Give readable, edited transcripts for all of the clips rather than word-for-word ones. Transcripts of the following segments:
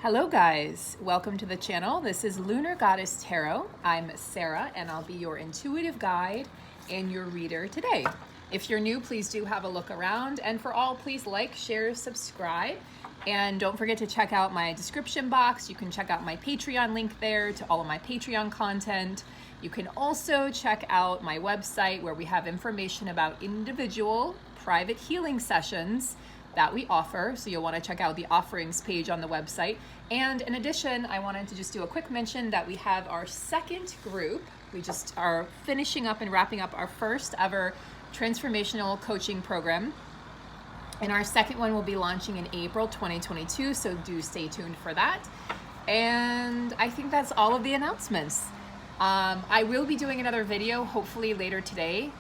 Hello guys, welcome to the channel. This is Lunar Goddess Tarot. I'm Sarah and I'll be your intuitive guide and your reader today. If you're new, please do have a look around, and for all, please like, share, subscribe, and don't forget to check out my description box. You can check out my Patreon link there to all of my Patreon content. You can also check out my website where we have information about individual private healing sessions that we offer, so you'll want to check out the offerings page on the website. And in addition, I wanted to just do a quick mention that we have our second group. We just are finishing up and wrapping up our first ever transformational coaching program, and our second one will be launching in April 2022, so do stay tuned for that. And I think that's all of the announcements. I will be doing another video hopefully later today,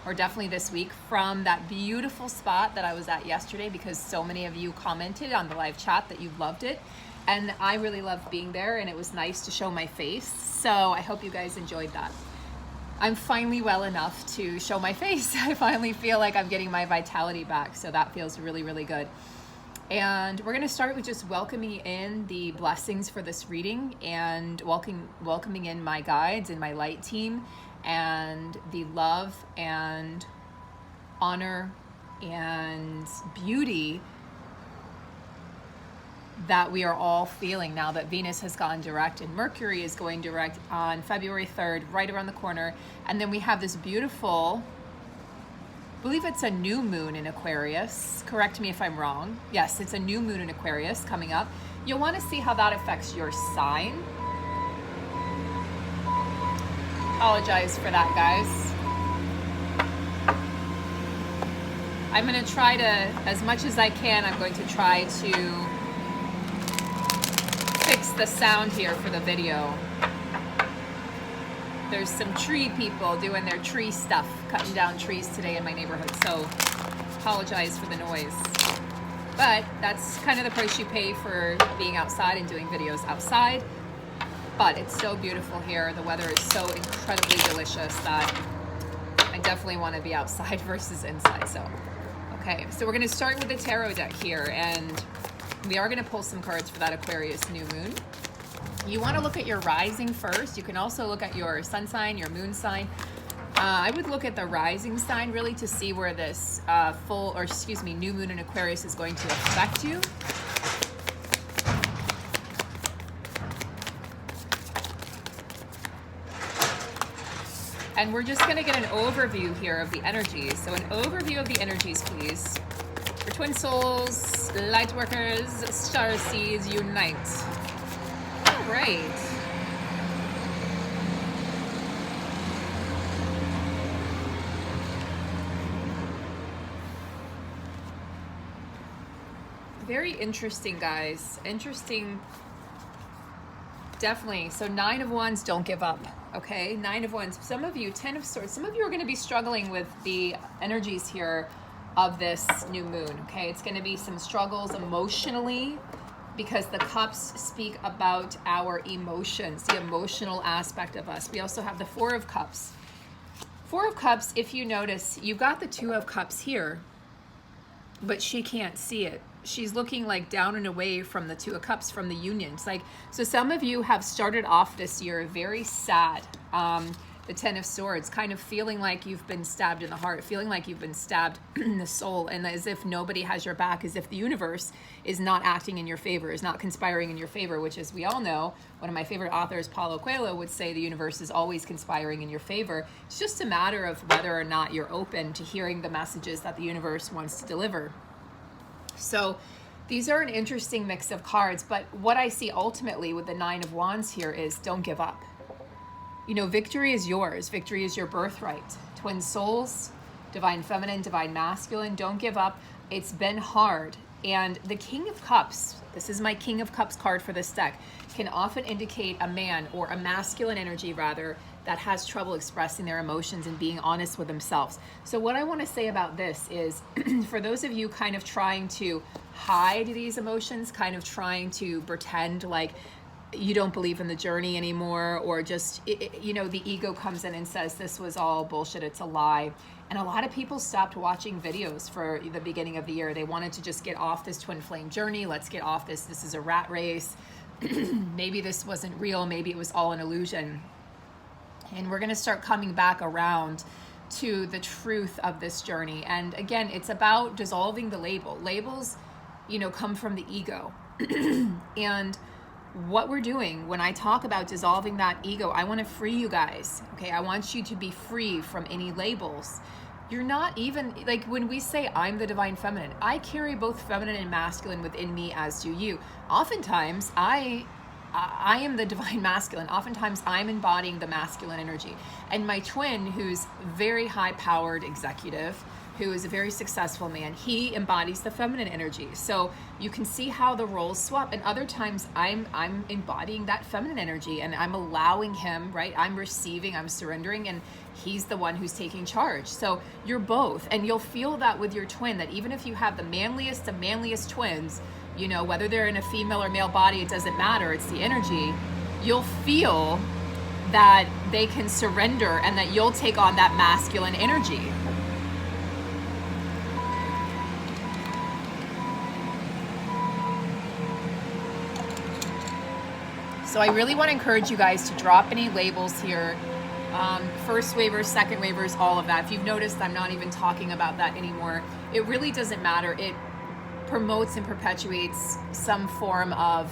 or definitely this week, from that beautiful spot that I was at yesterday, because so many of you commented on the live chat that you loved it, and I really loved being there, and it was nice to show my face. So I hope you guys enjoyed that. I'm finally well enough to show my face. I finally feel like I'm getting my vitality back, so that feels really, really good. And we're going to start with just welcoming in the blessings for this reading, and welcoming in my guides and my light team, and the love and honor and beauty that we are all feeling now that Venus has gone direct and Mercury is going direct on February 3rd, right around the corner. And then we have this beautiful, I believe it's a new moon in Aquarius. Correct me if I'm wrong. Yes, it's a new moon in Aquarius coming up. You'll want to see how that affects your sign. Apologize for that, guys. I'm going to try to, as much as I can, I'm going to try to fix the sound here for the video. There's some tree people doing their tree stuff, cutting down trees today in my neighborhood, so apologize for the noise. But that's kind of the price you pay for being outside and doing videos outside. But it's so beautiful here. The weather is so incredibly delicious that I definitely want to be outside versus inside. So, okay, so we're going to start with the tarot deck here, and we are going to pull some cards for that Aquarius new moon. You want to look at your rising first. You can also look at your sun sign, your moon sign. I would look at the rising sign really to see where this new moon in Aquarius is going to affect you. And we're just going to get an overview here of the energies. So an overview of the energies, please. For twin souls, light workers, star seeds, unite. All right. Very interesting, guys. Interesting. Definitely. So 9 of Wands, don't give up. Okay, 9 of Wands. Some of you, 10 of Swords. Some of you are going to be struggling with the energies here of this new moon. Okay, it's going to be some struggles emotionally, because the cups speak about our emotions, the emotional aspect of us. We also have the 4 of Cups. 4 of Cups, if you notice, you've got the 2 of Cups here, but she can't see it. She's looking like down and away from the 2 of Cups, from the union. It's like, so some of you have started off this year very sad. The 10 of Swords, kind of feeling like you've been stabbed in the heart, feeling like you've been stabbed in the soul, and as if nobody has your back, as if the universe is not acting in your favor, is not conspiring in your favor, which, as we all know, one of my favorite authors, Paulo Coelho, would say the universe is always conspiring in your favor. It's just a matter of whether or not you're open to hearing the messages that the universe wants to deliver. So these are an interesting mix of cards, but what I see ultimately with the 9 of Wands here is don't give up. You know, victory is yours. Victory is your birthright. Twin souls, divine feminine, divine masculine, don't give up. It's been hard. And the King of Cups, this is my King of Cups card for this deck, can often indicate a man, or a masculine energy rather, that has trouble expressing their emotions and being honest with themselves. So what I want to say about this is, for those of you kind of trying to hide these emotions, kind of trying to pretend like you don't believe in the journey anymore, or just, you know, the ego comes in and says this was all bullshit, it's a lie. And a lot of people stopped watching videos for the beginning of the year. They wanted to just get off this twin flame journey. Let's get off this. This is a rat race. Maybe this wasn't real. Maybe it was all an illusion. And we're going to start coming back around to the truth of this journey. And again, it's about dissolving the label. Labels, you know, come from the ego. And what we're doing when I talk about dissolving that ego, I want to free you guys. Okay, I want you to be free from any labels. You're not even, like when we say I'm the divine feminine, I carry both feminine and masculine within me, as do you. Oftentimes I am the divine masculine. Oftentimes I'm embodying the masculine energy. And my twin, who's very high powered executive, who is a very successful man, he embodies the feminine energy. So you can see how the roles swap. And other times I'm embodying that feminine energy, and I'm allowing him, right? I'm receiving, I'm surrendering, and he's the one who's taking charge. So you're both, and you'll feel that with your twin, that even if you have the manliest of manliest twins, you know, whether they're in a female or male body, it doesn't matter, it's the energy. You'll feel that they can surrender and that you'll take on that masculine energy. So I really want to encourage you guys to drop any labels here. First waivers, second waivers, all of that. If you've noticed, I'm not even talking about that anymore. It really doesn't matter. It promotes and perpetuates some form of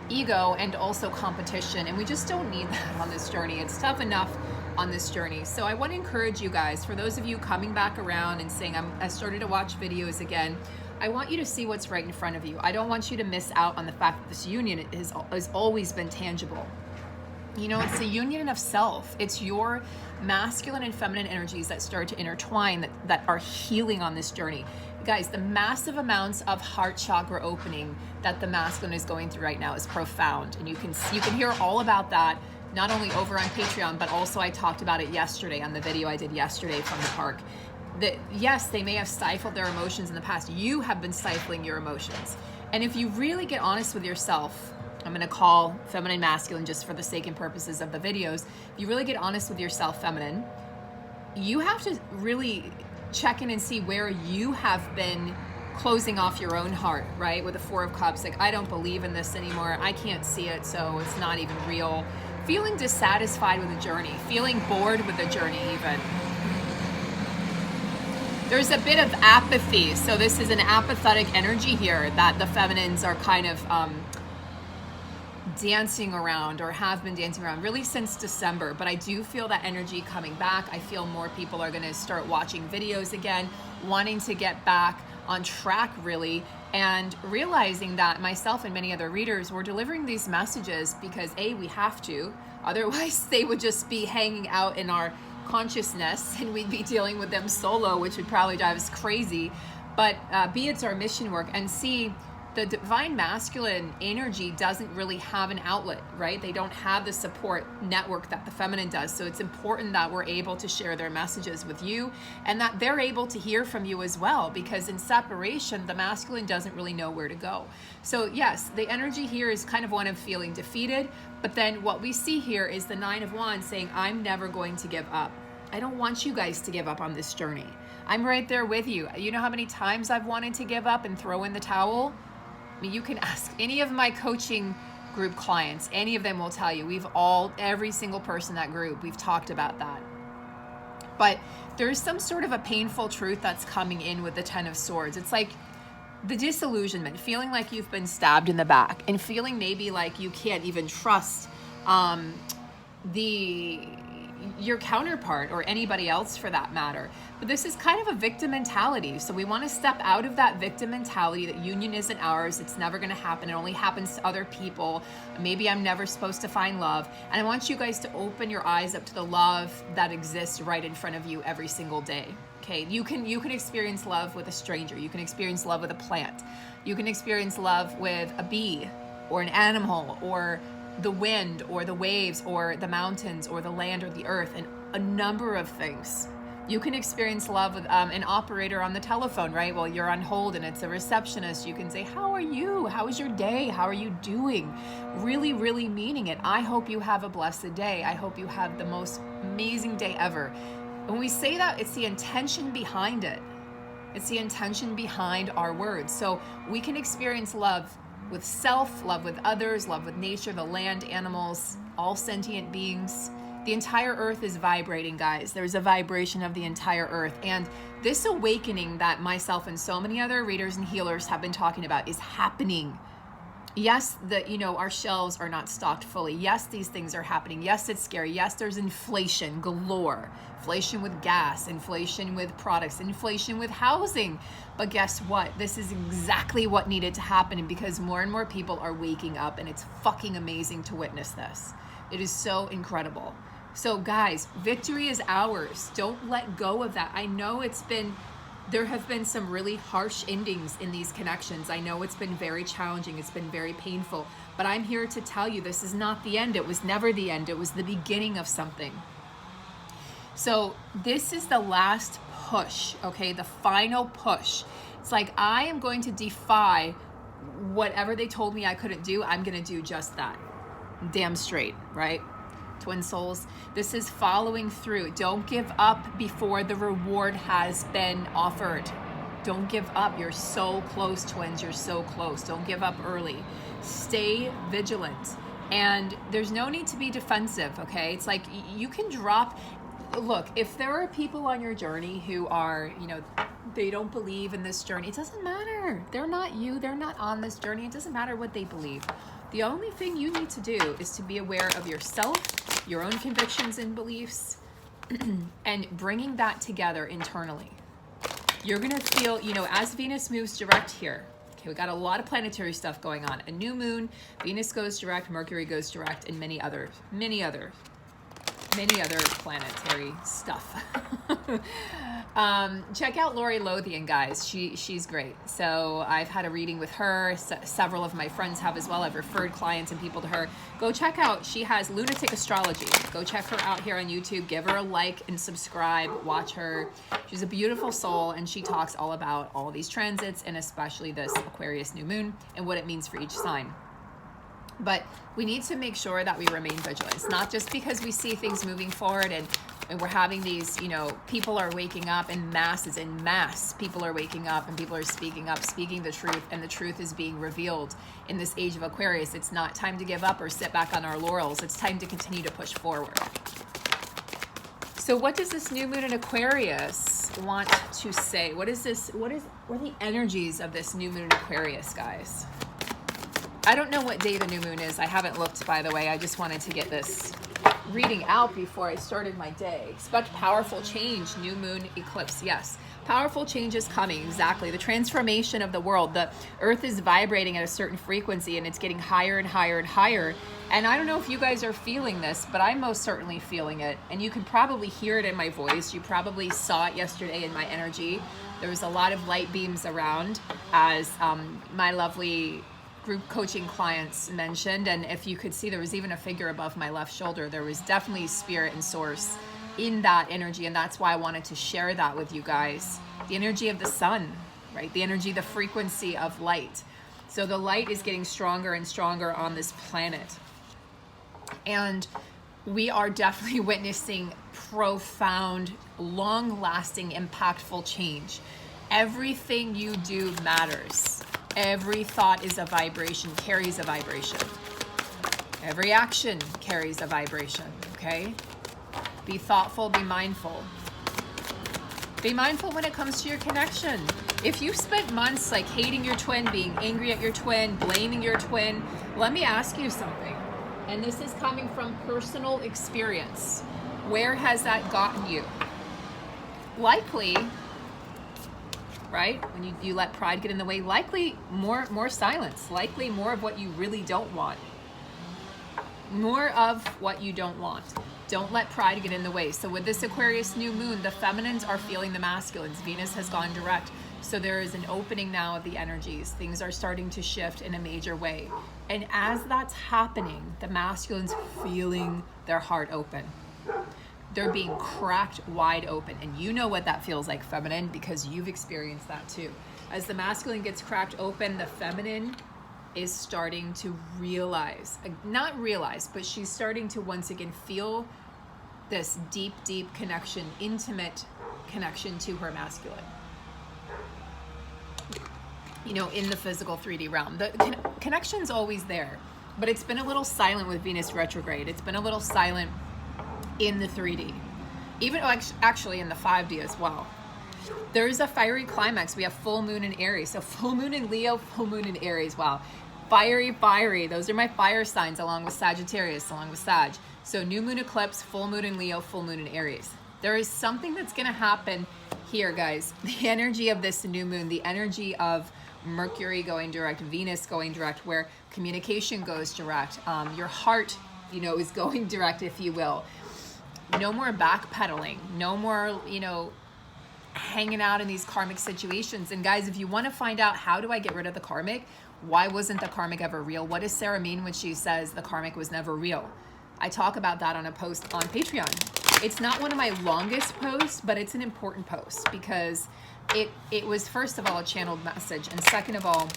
ego and also competition. And we just don't need that on this journey. It's tough enough on this journey. So I want to encourage you guys, for those of you coming back around and saying, I started to watch videos again, I want you to see what's right in front of you. I don't want you to miss out on the fact that this union has always been tangible. You know, it's the union of self. It's your masculine and feminine energies that start to intertwine, that are healing on this journey. Guys, the massive amounts of heart chakra opening that the masculine is going through right now is profound. And you can hear all about that, not only over on Patreon, but also I talked about it yesterday on the video I did yesterday from the park. That yes, they may have stifled their emotions in the past. You have been stifling your emotions. And if you really get honest with yourself, I'm going to call feminine masculine just for the sake and purposes of the videos. If you really get honest with yourself, feminine, you have to really check in and see where you have been closing off your own heart, right? With the Four of Cups, like, I don't believe in this anymore. I can't see it, so it's not even real. Feeling dissatisfied with the journey, feeling bored with the journey even. There's a bit of apathy. So this is an apathetic energy here that the feminines are kind of dancing around, or have been dancing around really since December. But I do feel that energy coming back. I feel more people are going to start watching videos again, wanting to get back on track really, and realizing that myself and many other readers were delivering these messages because A, we have to, otherwise they would just be hanging out in our consciousness and we'd be dealing with them solo, which would probably drive us crazy. But B, it's our mission work, and C, the divine masculine energy doesn't really have an outlet, right? They don't have the support network that the feminine does. So it's important that we're able to share their messages with you, and that they're able to hear from you as well, because in separation, the masculine doesn't really know where to go. So yes, the energy here is kind of one of feeling defeated, but then what we see here is the Nine of Wands saying, I'm never going to give up. I don't want you guys to give up on this journey. I'm right there with you. You know how many times I've wanted to give up and throw in the towel? I mean, you can ask any of my coaching group clients, any of them will tell you, every single person in that group, we've talked about that. But there's some sort of a painful truth that's coming in with the Ten of Swords. It's like the disillusionment, feeling like you've been stabbed in the back, and feeling maybe like you can't even trust your counterpart, or anybody else for that matter. But this is kind of a victim mentality. So we want to step out of that victim mentality that union isn't ours, it's never going to happen, it only happens to other people, maybe I'm never supposed to find love. And I want you guys to open your eyes up to the love that exists right in front of you every single day. Okay, you can experience love with a stranger, you can experience love with a plant, you can experience love with a bee or an animal, or the wind, or the waves, or the mountains, or the land, or the earth, and a number of things. You can experience love with an operator on the telephone, right? Well, you're on hold and it's a receptionist. You can say, how are you? How is your day? How are you doing? Really, really meaning it. I hope you have a blessed day. I hope you have the most amazing day ever. When we say that, it's the intention behind it. It's the intention behind our words. So we can experience love with self, love with others, love with nature, the land, animals, all sentient beings. The entire earth is vibrating, guys. There's a vibration of the entire earth. And this awakening that myself and so many other readers and healers have been talking about is happening. Yes, our shelves are not stocked fully. Yes, these things are happening. Yes, it's scary. Yes, there's inflation galore. Inflation with gas, inflation with products, inflation with housing. But guess what? This is exactly what needed to happen, because more and more people are waking up, and it's fucking amazing to witness this. It is so incredible. So guys, victory is ours. Don't let go of that. I know there have been some really harsh endings in these connections. I know it's been very challenging. It's been very painful, but I'm here to tell you this is not the end. It was never the end. It was the beginning of something. So this is the last push, okay? The final push. It's like, I am going to defy whatever they told me I couldn't do. I'm going to do just that. Damn straight, right? Twin souls, this is following through. Don't give up before the reward has been offered. Don't give up. You're so close, twins. You're so close. Don't give up early. Stay vigilant. And there's no need to be defensive, okay? It's like you can drop. Look, if there are people on your journey who are, they don't believe in this journey, it doesn't matter. They're not you. They're not on this journey. It doesn't matter what they believe. The only thing you need to do is to be aware of yourself, your own convictions and beliefs, and bringing that together internally. You're going to feel, as Venus moves direct here, okay, we got a lot of planetary stuff going on. A new moon, Venus goes direct, Mercury goes direct, and many other planetary stuff. Check out Lori Lothian, guys. She's great. So I've had a reading with her. Several of my friends have as well. I've referred clients and people to her. Go check out. She has Lunatic Astrology. Go check her out here on YouTube. Give her a like and subscribe. Watch her. She's a beautiful soul, and she talks all about all these transits, and especially this Aquarius new moon and what it means for each sign. But we need to make sure that we remain vigilant. It's not just because we see things moving forward and we're having these, people are waking up in masses, in mass. People are waking up and people are speaking up, speaking the truth, and the truth is being revealed in this age of Aquarius. It's not time to give up or sit back on our laurels. It's time to continue to push forward. So what does this new moon in Aquarius want to say? What are the energies of this new moon in Aquarius, guys? I don't know what day the new moon is. I haven't looked, by the way. I just wanted to get this reading out before I started my day. Expect powerful change, new moon eclipse. Yes, powerful change is coming. Exactly. The transformation of the world. The earth is vibrating at a certain frequency, and it's getting higher and higher and higher. And I don't know if you guys are feeling this, but I'm most certainly feeling it. And you can probably hear it in my voice. You probably saw it yesterday in my energy. There was a lot of light beams around, as my lovely group coaching clients mentioned, and if you could see, there was even a figure above my left shoulder. There was definitely spirit and source in that energy, and that's why I wanted to share that with you guys. The energy of the sun, right? The energy, the frequency of light. So the light is getting stronger and stronger on this planet, and we are definitely witnessing profound, long-lasting, impactful change. Everything you do matters. Every thought is a vibration, carries a vibration. Every action carries a vibration, okay? Be thoughtful, be mindful. Be mindful when it comes to your connection. If you spent months hating your twin, being angry at your twin, blaming your twin, let me ask you something. And this is coming from personal experience. Where has that gotten you? Likely, right? When you let pride get in the way, likely more silence, likely more of what you really don't want. More of what you don't want. Don't let pride get in the way. So with this Aquarius new moon, the feminines are feeling the masculines. Venus has gone direct. So there is an opening now of the energies. Things are starting to shift in a major way. And as that's happening, the masculines feeling their heart open. They're being cracked wide open. And you know what that feels like, feminine, because you've experienced that too. As the masculine gets cracked open, the feminine is starting to realize, not realize, but she's starting to once again feel this deep, deep connection, intimate connection to her masculine. You know, in the physical 3D realm. The connection's always there, but it's been a little silent with Venus retrograde. It's been a little silent in the 3D, even actually in the 5D as well. There's a fiery climax. We have full moon in Aries. So full moon in Leo, full moon in Aries. Wow. Fiery, fiery. Those are my fire signs along with Sagittarius, along with Sag. So new moon eclipse, full moon in Leo, full moon in Aries. There is something that's going to happen here, guys. The energy of this new moon, the energy of Mercury going direct, Venus going direct, where communication goes direct. Your heart, you know, is going direct, if you will. No more backpedaling. No more, you know, hanging out in these karmic situations. And guys, if you want to find out how do I get rid of the karmic, why wasn't the karmic ever real? What does Sarah mean when she says the karmic was never real? I talk about that on a post on Patreon. It's not one of my longest posts, but it's an important post because it was, first of all, a channeled message, and second of all,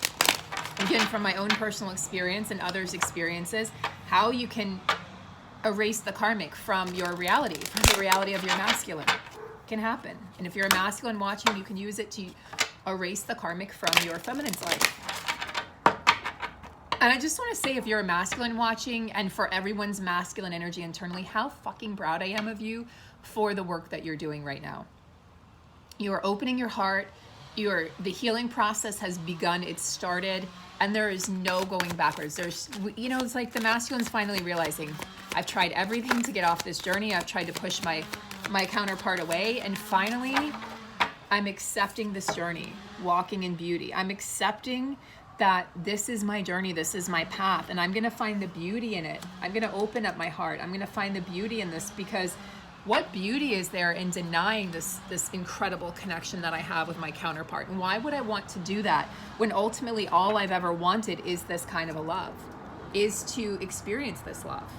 again, from my own personal experience and others' experiences, how you can erase the karmic from your reality, from the reality of your masculine. Can happen. And if you're a masculine watching, you can use it to erase the karmic from your feminine's life. And I just want to say, if you're a masculine watching, and for everyone's masculine energy internally, how fucking proud I am of you for the work that you're doing right now. You are opening your heart. The healing process has begun. It started, and there is no going backwards. There's, you know, it's like the masculine's finally realizing, I've tried everything to get off this journey. I've tried to push my counterpart away, and finally I'm accepting this journey, walking in beauty. I'm accepting that this is my journey, this is my path, and I'm gonna find the beauty in it. I'm gonna open up my heart. I'm gonna find the beauty in this, because what beauty is there in denying this incredible connection that I have with my counterpart? And why would I want to do that when ultimately all I've ever wanted is this kind of a love, is to experience this love?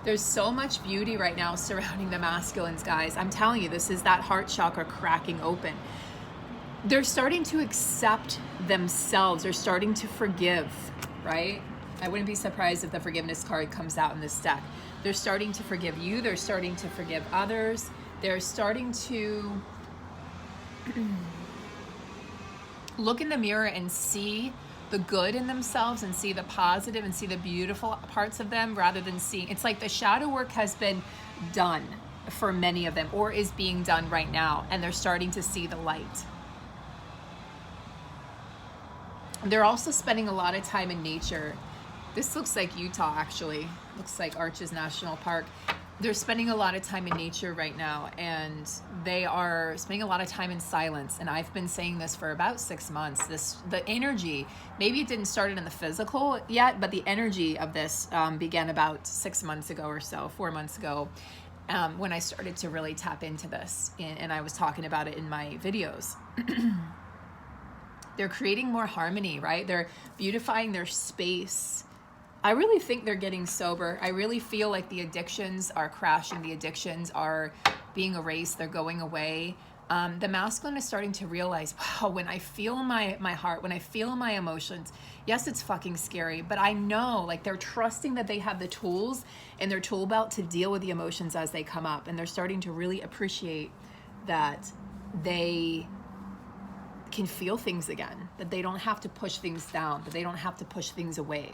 There's so much beauty right now surrounding the masculines, guys. I'm telling you, this is that heart chakra cracking open. They're starting to accept themselves. They're starting to forgive, right? I wouldn't be surprised if the forgiveness card comes out in this deck. They're starting to forgive you. They're starting to forgive others. They're starting to look in the mirror and see the good in themselves and see the positive and see the beautiful parts of them, rather than seeing, it's like the shadow work has been done for many of them, or is being done right now, and they're starting to see the light. They're also spending a lot of time in nature. This looks like Utah, actually. Looks like Arches National Park. They're spending a lot of time in nature right now, and they are spending a lot of time in silence. And I've been saying this for about 6 months. The energy, maybe it didn't start in the physical yet, but the energy of this began about 6 months ago or so, 4 months ago, when I started to really tap into this. And I was talking about it in my videos. They're creating more harmony, right? They're beautifying their space. I really think they're getting sober. I really feel like the addictions are crashing. The addictions are being erased. They're going away. The masculine is starting to realize, wow, when I feel my heart, when I feel my emotions, yes, it's fucking scary, but I know, like, they're trusting that they have the tools in their tool belt to deal with the emotions as they come up. And they're starting to really appreciate that they can feel things again, that they don't have to push things down, that they don't have to push things away.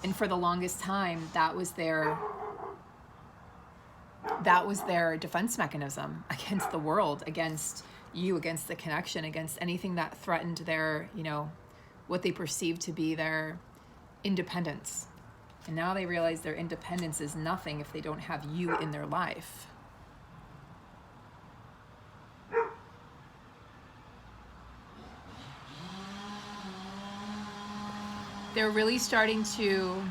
And for the longest time, that was their defense mechanism against the world, against you, against the connection, against anything that threatened their, you know, what they perceived to be their independence. And now they realize their independence is nothing if they don't have you in their life. They're really starting to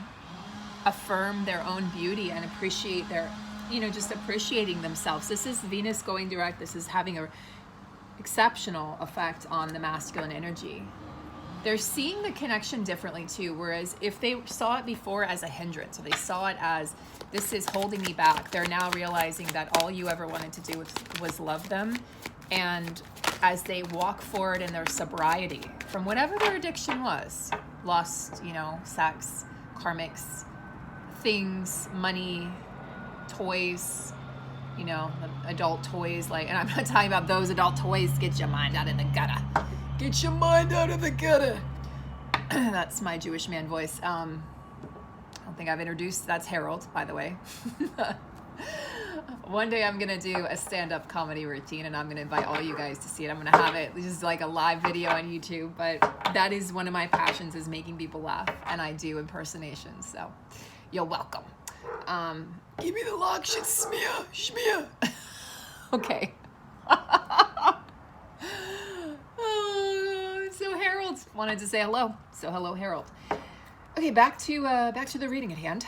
affirm their own beauty and appreciate their, you know, just appreciating themselves. This is Venus going direct. This is having an exceptional effect on the masculine energy. they're seeing the connection differently too. Whereas if they saw it before as a hindrance, or they saw it as this is holding me back, they're now realizing that all you ever wanted to do was love them. And as they walk forward in their sobriety from whatever their addiction was, lust, sex, karmics, things, money, toys, adult toys, and I'm not talking about those adult toys. Get your mind out of the gutter. Get your mind out of the gutter. That's my Jewish man voice. I don't think I've introduced, that's Harold, by the way. One day I'm gonna do a stand-up comedy routine, and I'm gonna invite all you guys to see it. I'm gonna have it just like a live video on YouTube, but that is one of my passions, is making people laugh, and I do impersonations, so you're welcome. Give me the lock shit, schmear. Okay. So Harold wanted to say hello. So hello, Harold. Okay, back to the reading at hand.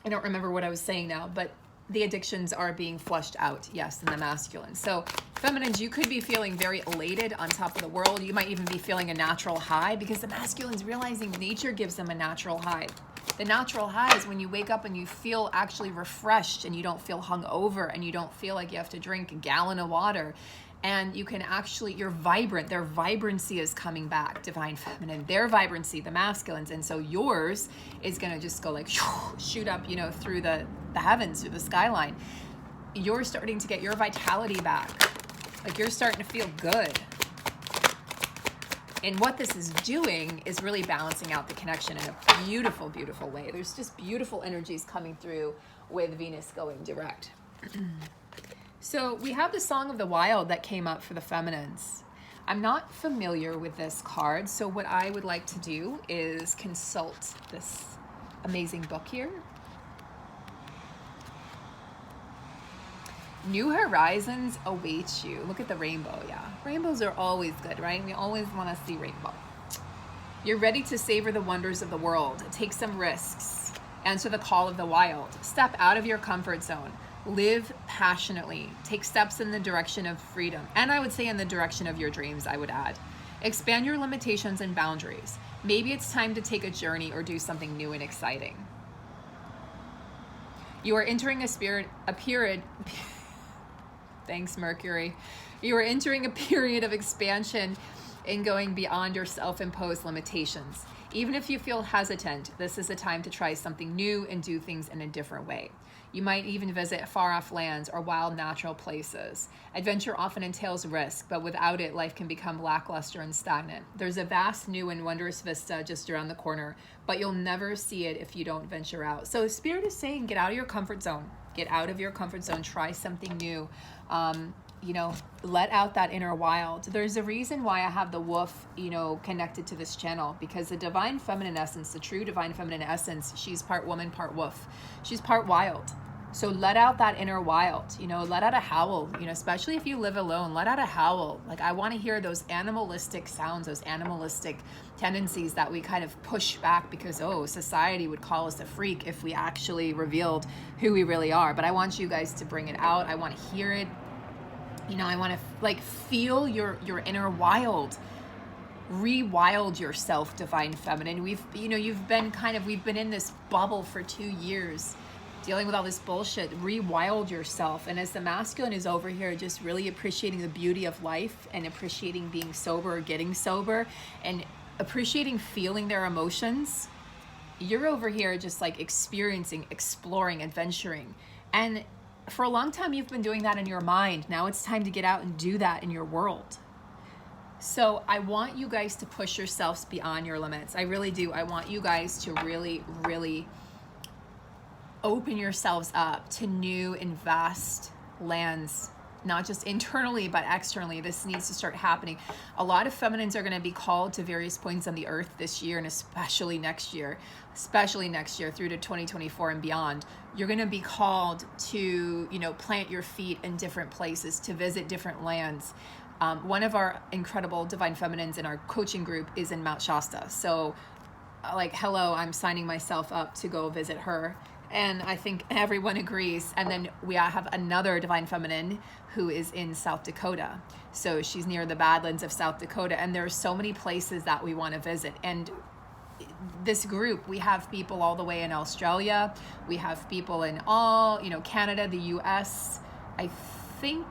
I don't remember what I was saying now, but the addictions are being flushed out, yes, in the masculine. So feminines, you could be feeling very elated on top of the world. You might even be feeling a natural high, because the masculine's realizing nature gives them a natural high. The natural high is when you wake up and you feel actually refreshed, and you don't feel hungover, and you don't feel like you have to drink a gallon of water. And you can actually, you're vibrant. Their vibrancy is coming back, divine feminine, their vibrancy, the masculines. And so yours is going to just go like shoot up, through the heavens, through the skyline. You're starting to get your vitality back. Like, you're starting to feel good. And what this is doing is really balancing out the connection in a beautiful, beautiful way. There's just beautiful energies coming through with Venus going direct. So we have the Song of the Wild that came up for the feminines. I'm not familiar with this card, so what I would like to do is consult this amazing book here. New horizons await you. Look at the rainbow, yeah. Rainbows are always good, right? We always want to see rainbow. You're ready to savor the wonders of the world. Take some risks. Answer the call of the wild. Step out of your comfort zone. Live passionately. Take steps in the direction of freedom. And I would say in the direction of your dreams, I would add. Expand your limitations and boundaries. Maybe it's time to take a journey or do something new and exciting. You are entering a period, thanks Mercury. You are entering a period of expansion and going beyond your self-imposed limitations. Even if you feel hesitant, this is a time to try something new and do things in a different way. You might even visit far-off lands or wild natural places. Adventure often entails risk, but without it, life can become lackluster and stagnant. There's a vast, new, and wondrous vista just around the corner, but you'll never see it if you don't venture out. So Spirit is saying, get out of your comfort zone. Get out of your comfort zone. Try something new. Let out that inner wild. There's a reason why I have the wolf, connected to this channel, because the divine feminine essence, the true divine feminine essence, she's part woman, part wolf. She's part wild. So let out that inner wild, let out a howl, especially if you live alone, let out a howl. Like, I want to hear those animalistic sounds, those animalistic tendencies that we kind of push back because, society would call us a freak if we actually revealed who we really are. But I want you guys to bring it out. I want to hear it. I want to feel your inner wild. Rewild yourself, divine feminine. We've been in this bubble for 2 years, dealing with all this bullshit. Rewild yourself. And as the masculine is over here just really appreciating the beauty of life and appreciating being sober or getting sober and appreciating feeling their emotions, you're over here just experiencing, exploring, adventuring. And for a long time, you've been doing that in your mind. Now it's time to get out and do that in your world. So I want you guys to push yourselves beyond your limits. I really do. I want you guys to really, really open yourselves up to new and vast lands, not just internally, but externally. This needs to start happening. A lot of feminines are going to be called to various points on the earth this year, and especially next year through to 2024 and beyond. You're going to be called to, plant your feet in different places, to visit different lands. One of our incredible divine feminines in our coaching group is in Mount Shasta. So hello, I'm signing myself up to go visit her And I think everyone agrees. And then we have another Divine Feminine who is in South Dakota. So she's near the Badlands of South Dakota. And there are so many places that we want to visit. And this group, we have people all the way in Australia. We have people in all, you know, Canada, the US, I think.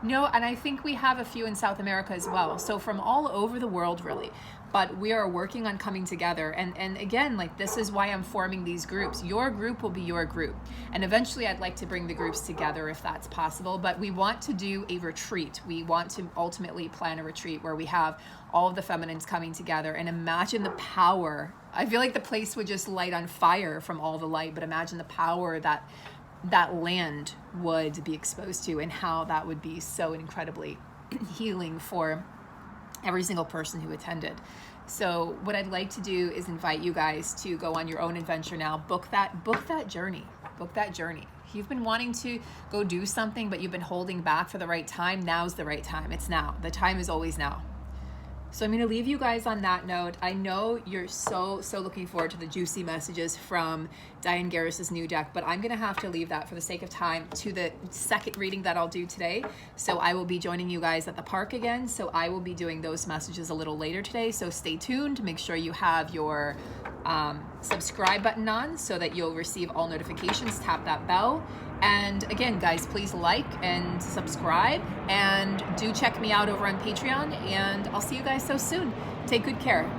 No, and I think we have a few in South America as well. So from all over the world, really. But we are working on coming together. And again, like, this is why I'm forming these groups. Your group will be your group. And eventually I'd like to bring the groups together if that's possible. But we want to do a retreat. We want to ultimately plan a retreat where we have all of the feminines coming together. And imagine the power. I feel like the place would just light on fire from all the light. But imagine the power that land would be exposed to, and how that would be so incredibly healing for every single person who attended. So what I'd like to do is invite you guys to go on your own adventure now. Book that journey. Book that journey. If you've been wanting to go do something, but you've been holding back for the right time, now's the right time. It's now. The time is always now. So I'm going to leave you guys on that note. I know you're so looking forward to the juicy messages from Diane Garris's new deck, but I'm going to have to leave that for the sake of time to the second reading that I'll do today. So I will be joining you guys at the park again. So I will be doing those messages a little later today. So stay tuned. Make sure you have your subscribe button on so that you'll receive all notifications. Tap that bell. And again, guys, please like and subscribe, and do check me out over on Patreon, and I'll see you guys so soon. Take good care.